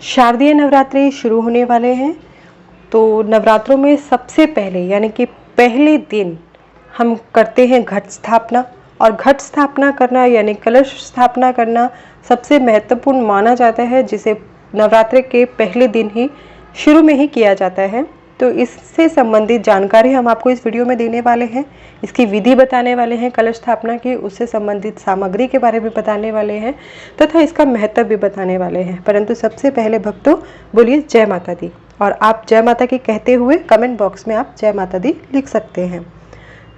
शारदीय नवरात्रि शुरू होने वाले हैं। तो नवरात्रों में सबसे पहले यानी कि पहले दिन हम करते हैं घट स्थापना, और घट स्थापना करना यानी कलश स्थापना करना सबसे महत्वपूर्ण माना जाता है, जिसे नवरात्रि के पहले दिन ही शुरू में ही किया जाता है। तो इससे संबंधित जानकारी हम आपको इस वीडियो में देने वाले हैं। इसकी विधि बताने वाले हैं कलश स्थापना की, उससे संबंधित सामग्री के बारे में बताने वाले हैं तथा इसका महत्व भी बताने वाले हैं। परंतु सबसे पहले भक्तों बोलिए जय माता दी, और आप जय माता की कहते हुए कमेंट बॉक्स में आप जय माता दी लिख सकते हैं।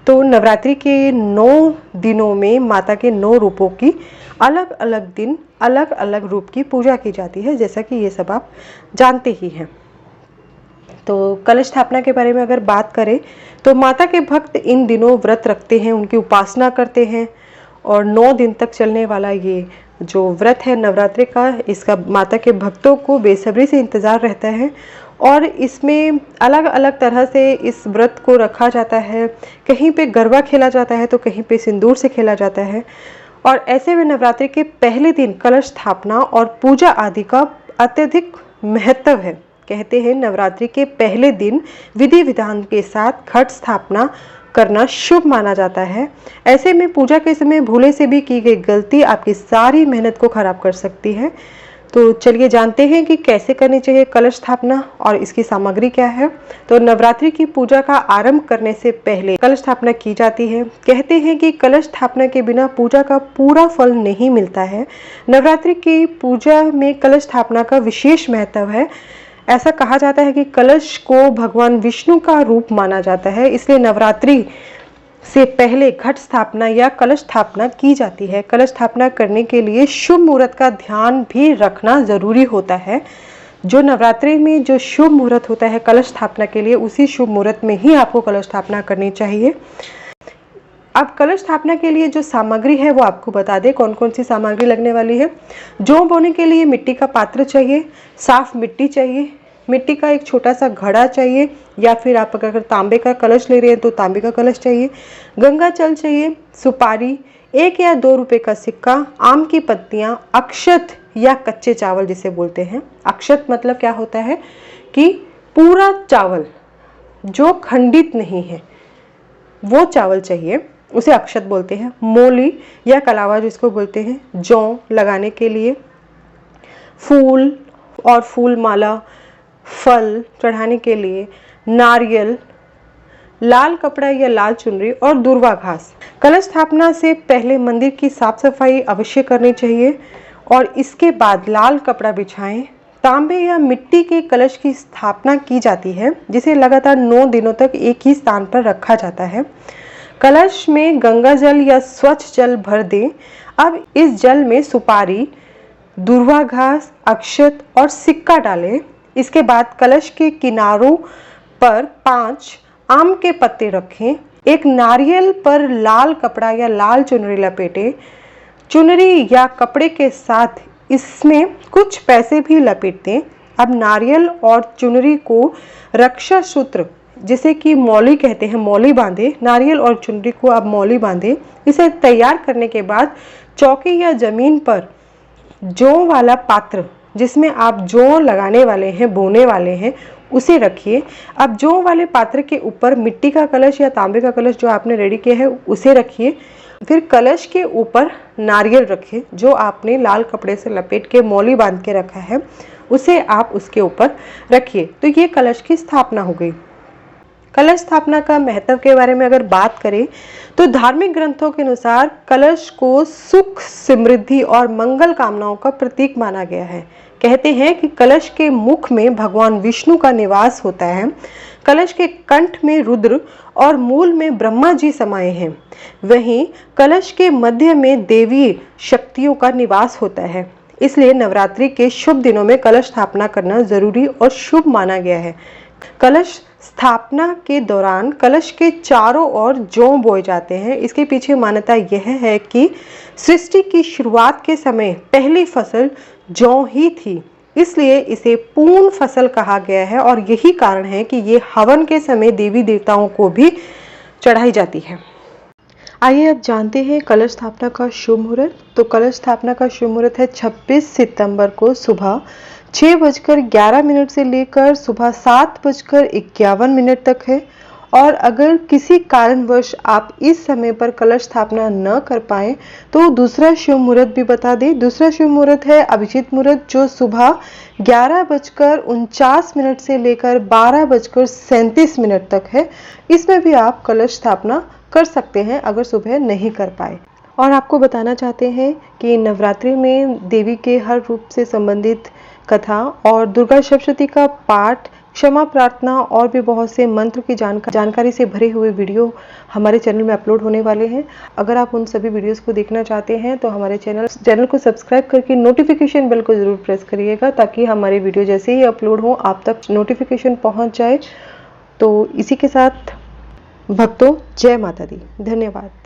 तो नवरात्रि के 9 दिनों में माता के 9 रूपों की अलग अलग दिन अलग अलग रूप की पूजा की जाती है, जैसा कि ये सब आप जानते ही हैं। तो कलश स्थापना के बारे में अगर बात करें तो माता के भक्त इन दिनों व्रत रखते हैं, उनकी उपासना करते हैं, और 9 दिन तक चलने वाला ये जो व्रत है नवरात्रि का, इसका माता के भक्तों को बेसब्री से इंतज़ार रहता है। और इसमें अलग अलग तरह से इस व्रत को रखा जाता है। कहीं पे गरबा खेला जाता है तो कहीं पे सिंदूर से खेला जाता है। और ऐसे में नवरात्रि के पहले दिन कलश स्थापना और पूजा आदि का अत्यधिक महत्व है। कहते हैं नवरात्रि के पहले दिन विधि विधान के साथ घट स्थापना करना शुभ माना जाता है। ऐसे में पूजा के समय भूले से भी की गई गलती आपकी सारी मेहनत को खराब कर सकती है। तो चलिए जानते हैं कि कैसे करनी चाहिए कलश स्थापना और इसकी सामग्री क्या है। तो नवरात्रि की पूजा का आरंभ करने से पहले कलश स्थापना की जाती है। कहते हैं कि कलश स्थापना के बिना पूजा का पूरा फल नहीं मिलता है। नवरात्रि की पूजा में कलश स्थापना का विशेष महत्व है। ऐसा कहा जाता है कि कलश को भगवान विष्णु का रूप माना जाता है, इसलिए नवरात्रि से पहले घट स्थापना या कलश स्थापना की जाती है। कलश स्थापना करने के लिए शुभ मुहूर्त का ध्यान भी रखना जरूरी होता है। जो नवरात्रि में जो शुभ मुहूर्त होता है कलश स्थापना के लिए, उसी शुभ मुहूर्त में ही आपको कलश स्थापना करनी चाहिए। अब कलश स्थापना के लिए जो सामग्री है वो आपको बता दें कौन कौन सी सामग्री लगने वाली है। जौ बोने के लिए मिट्टी का पात्र चाहिए, साफ मिट्टी चाहिए, मिट्टी का एक छोटा सा घड़ा चाहिए, या फिर आप अगर तांबे का कलश ले रहे हैं तो तांबे का कलश चाहिए, गंगा जल चाहिए, सुपारी, 1 या 2 रुपए का सिक्का, आम की पत्तियां, अक्षत या कच्चे चावल जिसे बोलते हैं। अक्षत मतलब क्या होता है कि पूरा चावल जो खंडित नहीं है वो चावल चाहिए, उसे अक्षत बोलते हैं। मोली या कलावा जिसको बोलते हैं, जौ लगाने के लिए, फूल और फूल माला, फल चढ़ाने के लिए, नारियल, लाल कपड़ा या लाल चुनरी और दूर्वा घास। कलश स्थापना से पहले मंदिर की साफ सफाई अवश्य करनी चाहिए और इसके बाद लाल कपड़ा बिछाएं। तांबे या मिट्टी के कलश की स्थापना की जाती है, जिसे लगातार 9 दिनों तक एक ही स्थान पर रखा जाता है। कलश में गंगा जल या स्वच्छ जल भर दें। अब इस जल में सुपारी, दूर्वा घास, अक्षत और सिक्का डालें। इसके बाद कलश के किनारों पर 5 आम के पत्ते रखें। एक नारियल पर लाल कपड़ा या लाल चुनरी लपेटें। चुनरी या कपड़े के साथ इसमें कुछ पैसे भी लपेट दें। अब नारियल और चुनरी को रक्षा सूत्र जिसे कि मौली कहते हैं, मौली बांधे। नारियल और चुनरी को अब मौली बांधे। इसे तैयार करने के बाद चौकी या जमीन पर जौ वाला पात्र जिसमें आप जौ लगाने वाले हैं, बोने वाले हैं, उसे रखिए। अब जौ वाले पात्र के ऊपर मिट्टी का कलश या तांबे का कलश जो आपने रेडी किया है उसे रखिए। फिर कलश के ऊपर नारियल रखिए जो आपने लाल कपड़े से लपेट के मौली बांध के रखा है, उसे आप उसके ऊपर रखिए। तो ये कलश की स्थापना हो गई। कलश स्थापना का महत्व के बारे में अगर बात करें तो धार्मिक ग्रंथों के अनुसार कलश को सुख, समृद्धि और मंगल कामनाओं का प्रतीक माना गया है। कहते हैं कि कलश के मुख में भगवान विष्णु का निवास होता है, कलश के कंठ में रुद्र और मूल में ब्रह्मा जी समाये हैं। वहीं कलश के मध्य में देवी शक्तियों का निवास होता है। इसलिए नवरात्रि के शुभ दिनों में कलश स्थापना करना जरूरी और शुभ माना गया है। कलश स्थापना के दौरान कलश के चारों ओर जौ बोए जाते हैं। इसके पीछे मान्यता यह है कि सृष्टि की शुरुआत के समय पहली फसल जौ ही थी, इसलिए इसे पूर्ण फसल कहा गया है और यही कारण है कि ये हवन के समय देवी देवताओं को भी चढ़ाई जाती है। आइए अब जानते हैं कलश स्थापना का शुभ मुहूर्त। तो कलश स्थापना का शुभ मुहूर्त है 26 सितंबर को सुबह 6:11 से लेकर सुबह 7:51 तक है। और अगर किसी कारणवश आप इस समय पर कलश स्थापना न कर पाए तो दूसरा शुभ मुहूर्त भी बता दें। दूसरा शुभ मुहूर्त है अभिजीत मुहूर्त, जो सुबह 11:49 से लेकर 12:37 तक है। इसमें भी आप कलश स्थापना कर सकते हैं अगर सुबह नहीं कर पाए। और आपको बताना चाहते हैं कि नवरात्रि में देवी के हर रूप से संबंधित कथा और दुर्गा सप्तशती का पाठ, क्षमा प्रार्थना और भी बहुत से मंत्र की जानकारी से भरे हुए वीडियो हमारे चैनल में अपलोड होने वाले हैं। अगर आप उन सभी वीडियोस को देखना चाहते हैं तो हमारे चैनल को सब्सक्राइब करके नोटिफिकेशन बेल को ज़रूर प्रेस करिएगा, ताकि हमारी वीडियो जैसे ही अपलोड हो आप तक नोटिफिकेशन पहुंच जाए। तो इसी के साथ भक्तों, जय माता दी। धन्यवाद।